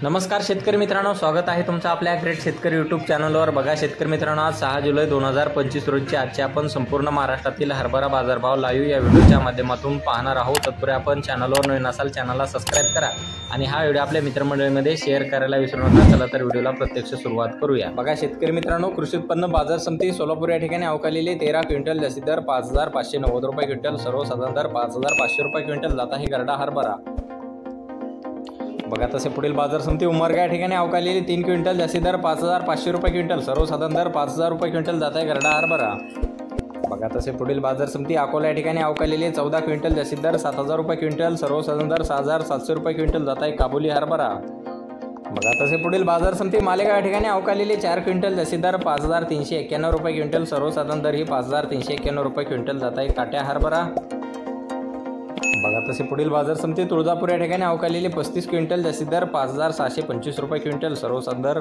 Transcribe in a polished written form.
नमस्कार शेतकरी मित्रांनो, स्वागत आहे तुमचं आपल्या ग्रेट शेतकरी यूट्यूब चॅनलवर। बघा शेतकरी मित्रांनो, आज 6 जुलै 2025 रोजी आजचे आपण संपूर्ण महाराष्ट्रातील हरभरा बाजारभाव लाईव्ह या व्हिडिओच्या माध्यमातून पाहणार आहोत। तत्पूर्वी आपण चॅनलवर नवीन असाल चॅनलला सबस्क्राइब करा आणि हा व्हिडिओ आपल्या मित्रमंडळीमध्ये शेअर करायला विसरू नका। चला तर व्हिडिओला प्रत्यक्ष सुरुवात करूया। बघा शेतकरी मित्रांनो, कृषी उत्पन्न बाजार समिती सोलापूर या ठिकाणी अवकालेले 13 क्विंटल जास्ती दर 5590 रुपये क्विंटल, सर्वसाधारण दर 5500 रुपये क्विंटल जात आहे गरडा हरभरा। बघा तसे पुढील बाजार समिती उमरगा या ठिकाणी अवकालेली 3 क्विंटल जास्ती दर 5500 रुपये क्विंटल, सर्वसाधारण दर 5000 रुपये क्विंटल जात आहे गरडा हरभरा। बघा तसे पुढील बाजार समिती अकोला या ठिकाणी अवकालेली 14 क्विंटल जास्ती दर 7000 रुपये क्विंटल, सर्वसाधारण दर 6700 रुपये क्विंटल जात आहे काबुली हरभरा। बघा तसे पुढील बाजार समिती मालेगाव या ठिकाणी अवकालेली 4 क्विंटल जास्ती दर 5391 रुपये क्विंटल, सर्वसाधारण दर ही 5391 रुपये क्विंटल जात आहे काट्या हरभरा। बघा तसे पुढील बाजार समिती तुळजापूर या ठिकाणी अवकालेली 35 क्विंटल जास्ती दर 5625 रुपये क्विंटल, सर्वसाधारण दर